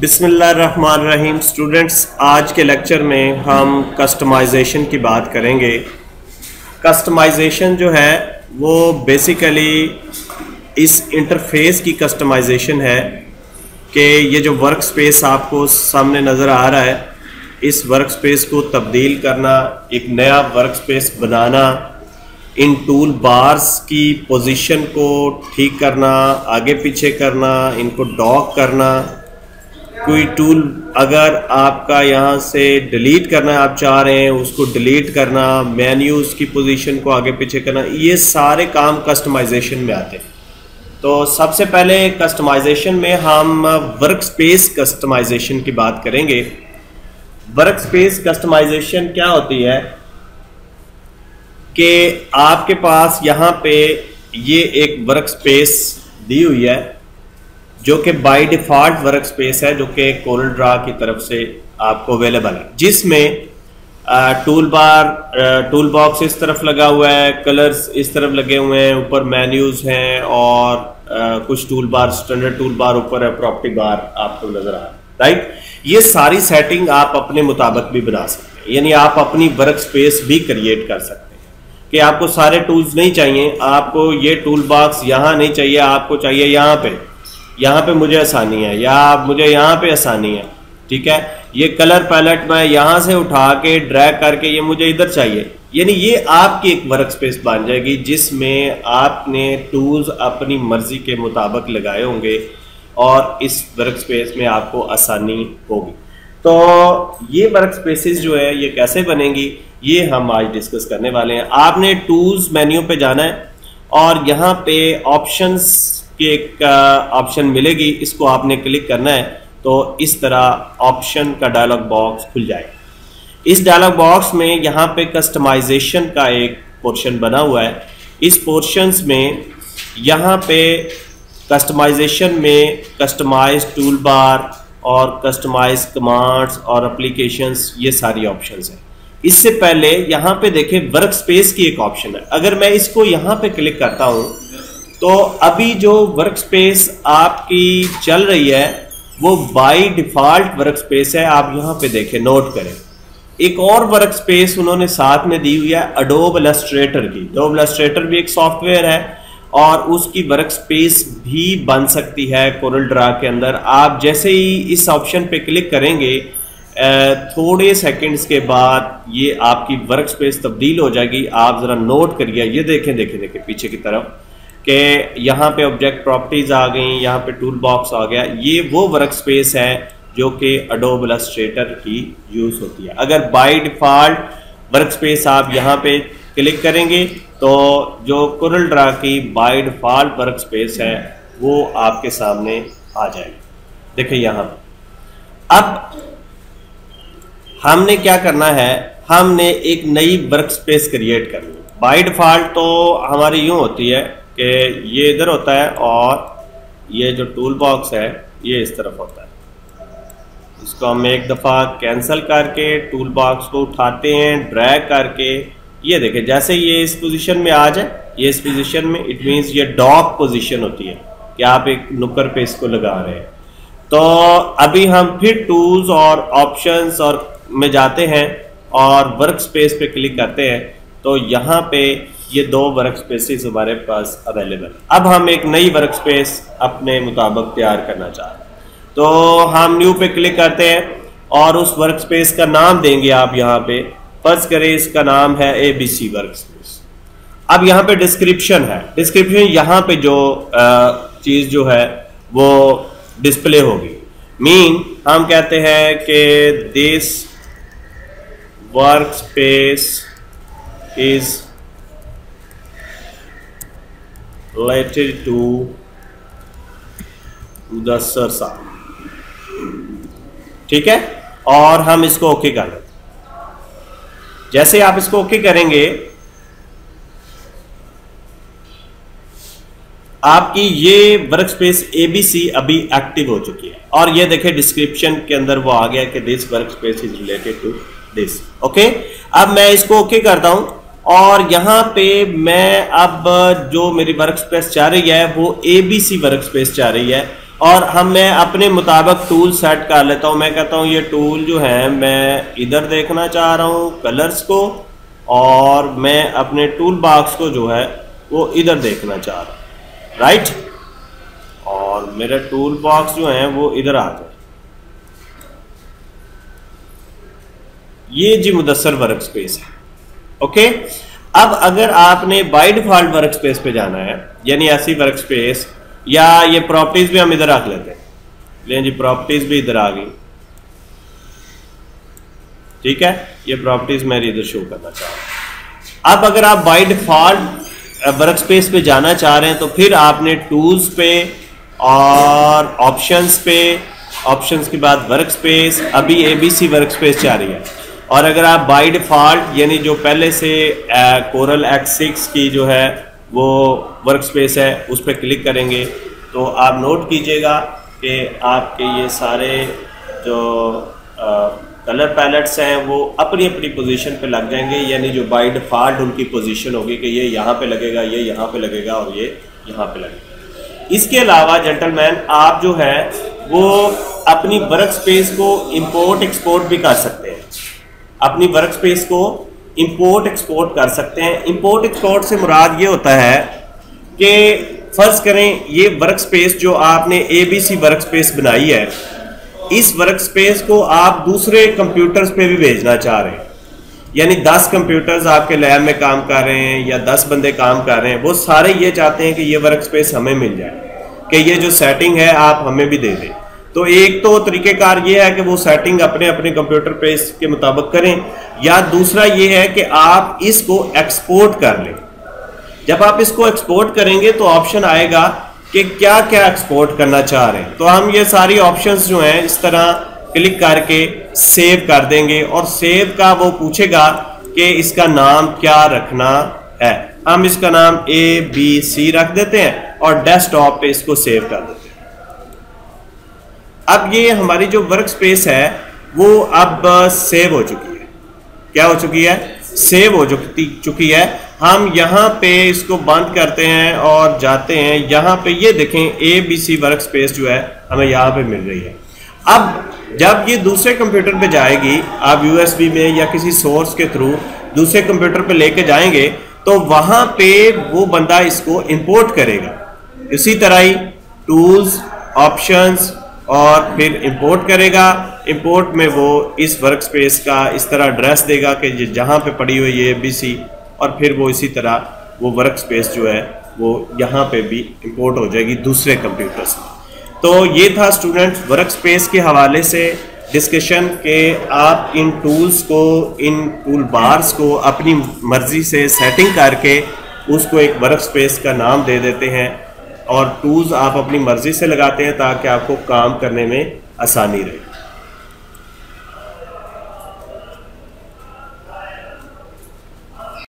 बिस्मिल्लाहिर्रहमानिर्रहीम। स्टूडेंट्स, आज के लेक्चर में हम कस्टमाइजेशन की बात करेंगे। कस्टमाइजेशन जो है वो बेसिकली इस इंटरफेस की कस्टमाइजेशन है कि ये जो वर्क स्पेस आपको सामने नज़र आ रहा है, इस वर्क स्पेस को तब्दील करना, एक नया वर्क स्पेस बनाना, इन टूल बार्स की पोजीशन को ठीक करना, आगे पीछे करना, इनको डॉक करना। कोई टूल अगर आपका यहाँ से डिलीट करना आप चाह रहे हैं, उसको डिलीट करना, मेन्यूज़ की पोजीशन को आगे पीछे करना, ये सारे काम कस्टमाइजेशन में आते हैं। तो सबसे पहले कस्टमाइजेशन में हम वर्क स्पेस कस्टमाइजेशन की बात करेंगे। वर्क स्पेस कस्टमाइजेशन क्या होती है कि आपके पास यहाँ पे ये एक वर्क स्पेस दी हुई है जो कि बाय डिफ़ॉल्ट वर्क स्पेस है, जो कि कोरल ड्रा की तरफ से आपको अवेलेबल है, जिसमें टूल बॉक्स इस तरफ लगा हुआ है, कलर्स इस तरफ लगे हुए हैं, ऊपर मेन्यूज़ हैं और कुछ tool bar, standard tool bar ऊपर है, प्रॉपर्टी बार आपको नज़र आ रहा है, राइट। ये सारी सेटिंग आप अपने मुताबिक भी बना सकते हैं, यानी आप अपनी वर्क स्पेस भी क्रिएट कर सकते हैं कि आपको सारे टूल्स नहीं चाहिए, आपको ये टूल बॉक्स यहाँ नहीं चाहिए, आपको चाहिए यहाँ पे मुझे आसानी है, या मुझे यहाँ पे आसानी है, ठीक है। ये कलर पैलेट मैं यहाँ से उठा के ड्रैग करके ये मुझे इधर चाहिए, यानी ये आपकी एक वर्क स्पेस बन जाएगी जिसमें आपने टूल्स अपनी मर्जी के मुताबिक लगाए होंगे और इस वर्क स्पेस में आपको आसानी होगी। तो ये वर्क स्पेसेस जो है ये कैसे बनेंगी, ये हम आज डिस्कस करने वाले हैं। आपने टूल्स मेन्यू पे जाना है और यहाँ पे ऑप्शंस की एक ऑप्शन मिलेगी, इसको आपने क्लिक करना है तो इस तरह ऑप्शन का डायलॉग बॉक्स खुल जाएगा। इस डायलॉग बॉक्स में यहाँ पे कस्टमाइजेशन का एक पोर्शन बना हुआ है। इस पोर्शंस में यहाँ पे कस्टमाइजेशन में कस्टमाइज टूल बार और कस्टमाइज कमांड्स और एप्लीकेशंस, ये सारी ऑप्शंस हैं। इससे पहले यहाँ पे देखें वर्क स्पेस की एक ऑप्शन है। अगर मैं इसको यहाँ पे क्लिक करता हूँ तो अभी जो वर्क स्पेस आपकी चल रही है वो बाय डिफ़ॉल्ट वर्क स्पेस है। आप यहाँ पे देखें, नोट करें, एक और वर्क स्पेस उन्होंने साथ में दी हुई है एडोब इलस्ट्रेटर की। एडोब इलस्ट्रेटर भी एक सॉफ्टवेयर है और उसकी वर्क स्पेस भी बन सकती है कोरल ड्रा के अंदर। आप जैसे ही इस ऑप्शन पे क्लिक करेंगे थोड़े सेकंड्स के बाद ये आपकी वर्क स्पेस तब्दील हो जाएगी। आप ज़रा नोट करिए, ये देखें पीछे की तरफ कि यहाँ पे ऑब्जेक्ट प्रॉपर्टीज आ गई, यहाँ पे टूल बॉक्स आ गया। ये वो वर्क स्पेस है जो कि एडोब इलस्ट्रेटर की यूज़ होती है। अगर बाय डिफ़ॉल्ट वर्क स्पेस आप यहाँ पे क्लिक करेंगे तो जो कोरल ड्रा की बाय डिफ़ॉल्ट वर्क स्पेस है वो आपके सामने आ जाएगी। देखिए यहाँ पे अब हमने क्या करना है, हमने एक नई वर्क स्पेस क्रिएट करनी है। बाय डिफ़ॉल्ट तो हमारी यूँ होती है कि ये इधर होता है और ये जो टूल बॉक्स है ये इस तरफ होता है। इसको हम एक दफ़ा कैंसिल करके टूल बॉक्स को उठाते हैं, ड्रैग करके, ये देखें जैसे ये इस पोजीशन में आ जाए, ये इस पोजीशन में, इट मीन्स ये डॉक पोजीशन होती है कि आप एक नुक्कर पे इसको लगा रहे हैं। तो अभी हम फिर टूल्स और ऑप्शंस और में जाते हैं और वर्क स्पेस पे क्लिक करते हैं तो यहाँ पे ये दो वर्क स्पेसेस हमारे पास अवेलेबल है। अब हम एक नई वर्क स्पेस अपने मुताबिक तैयार करना चाह रहे हैं तो हम न्यू पे क्लिक करते हैं और उस वर्क स्पेस का नाम देंगे। आप यहाँ पे फर्ज करें इसका नाम है ABC वर्क स्पेस। अब यहाँ पे डिस्क्रिप्शन है, डिस्क्रिप्शन यहाँ पे जो चीज़ जो है वो डिस्प्ले होगी। मीन हम कहते हैं कि this work space is related to the सरसा, ठीक है, और हम इसको ओके कर दें। जैसे आप इसको ओके करेंगे आपकी ये वर्क स्पेस ABC अभी एक्टिव हो चुकी है और ये देखें डिस्क्रिप्शन के अंदर वो आ गया कि this work space is related to this. Okay, अब मैं इसको ओके करता हूं और यहाँ पे मैं अब जो मेरी वर्क स्पेस चाह रही है वो ABC वर्क स्पेस चाह रही है और मैं अपने मुताबिक टूल सेट कर लेता हूँ। मैं कहता हूँ ये टूल जो है मैं इधर देखना चाह रहा हूँ कलर्स को, और मैं अपने टूल बॉक्स को जो है वो इधर देखना चाह रहा हूँ, राइट। और मेरा टूल बॉक्स जो है वो इधर आ जाए। ये जी मुदस्सर वर्क स्पेस है। ओके, अब अगर आपने बाय डिफॉल्ट वर्क स्पेस पे जाना है, यानी ऐसी वर्क स्पेस, या ये प्रॉपर्टीज भी हम इधर रख लेते हैं, ले जी प्रॉपर्टीज भी इधर आ गई, ठीक है। ये प्रॉपर्टीज मैं इधर शो करना चाह रहा हूं। अब अगर आप बाय डिफॉल्ट वर्क स्पेस पे जाना चाह रहे हैं तो फिर आपने टूल्स पे और ऑप्शंस पे, ऑप्शंस के बाद वर्क स्पेस, अभी ABC वर्क स्पेस जा रही है। और अगर आप बाय डिफॉल्ट यानी जो पहले से कोरल X6 की जो है वो वर्क स्पेस है उस पर क्लिक करेंगे तो आप नोट कीजिएगा कि आपके ये सारे जो कलर पैलेट्स हैं वो अपनी अपनी पोजीशन पे लग जाएंगे, यानी जो बाय डिफॉल्ट उनकी पोजीशन होगी कि ये यहाँ पे लगेगा, ये यहाँ पे लगेगा और ये यहाँ पे लगेगा। इसके अलावा जेंटलमैन आप जो है वो अपनी वर्क स्पेस को इंपोर्ट एक्सपोर्ट भी कर सकते हैं। अपनी वर्क स्पेस को इंपोर्ट एक्सपोर्ट कर सकते हैं। इंपोर्ट एक्सपोर्ट से मुराद ये होता है कि फर्ज करें ये वर्क स्पेस जो आपने ABC वर्क स्पेस बनाई है, इस वर्क स्पेस को आप दूसरे कंप्यूटर्स पे भी भेजना चाह रहे हैं, यानी 10 कंप्यूटर्स आपके लैब में काम कर रहे हैं या 10 बंदे काम कर रहे हैं, वो सारे ये चाहते हैं कि ये वर्क स्पेस हमें मिल जाए, कि ये जो सेटिंग है आप हमें भी दे दें। तो एक तो तरीक़ेकार ये है कि वो सेटिंग अपने अपने कंप्यूटर पे इसके मुताबिक करें, या दूसरा ये है कि आप इसको एक्सपोर्ट कर लें। जब आप इसको एक्सपोर्ट करेंगे तो ऑप्शन आएगा कि क्या क्या एक्सपोर्ट करना चाह रहे हैं। तो हम ये सारी ऑप्शंस जो हैं इस तरह क्लिक करके सेव कर देंगे, और सेव का वो पूछेगा कि इसका नाम क्या रखना है। हम इसका नाम ABC रख देते हैं और डेस्कटॉप पे इसको सेव कर देते हैं। अब ये हमारी जो वर्क स्पेस है वो अब सेव हो चुकी है। क्या हो चुकी है? सेव हो चुकी है। हम यहाँ पे इसको बंद करते हैं और जाते हैं यहाँ पे, ये देखें ABC वर्क स्पेस जो है हमें यहाँ पे मिल रही है। अब जब ये दूसरे कंप्यूटर पे जाएगी, आप USB में या किसी सोर्स के थ्रू दूसरे कंप्यूटर पे लेके जाएंगे तो वहाँ पे वो बंदा इसको इंपोर्ट करेगा। इसी तरह ही टूल्स, ऑप्शंस और फिर इंपोर्ट करेगा। इंपोर्ट में वो इस वर्क स्पेस का इस तरह एड्रेस देगा कि जहाँ पे पड़ी हुई है ABC, और फिर वो इसी तरह वो वर्क स्पेस जो है वो यहाँ पे भी इंपोर्ट हो जाएगी दूसरे कंप्यूटर से। तो ये था स्टूडेंट्स वर्क स्पेस के हवाले से डिस्कशन के आप इन टूल्स को, इन टूल बार्स को अपनी मर्जी से सेटिंग करके उसको एक वर्क स्पेस का नाम दे देते हैं, और टूल्स आप अपनी मर्जी से लगाते हैं ताकि आपको काम करने में आसानी रहे।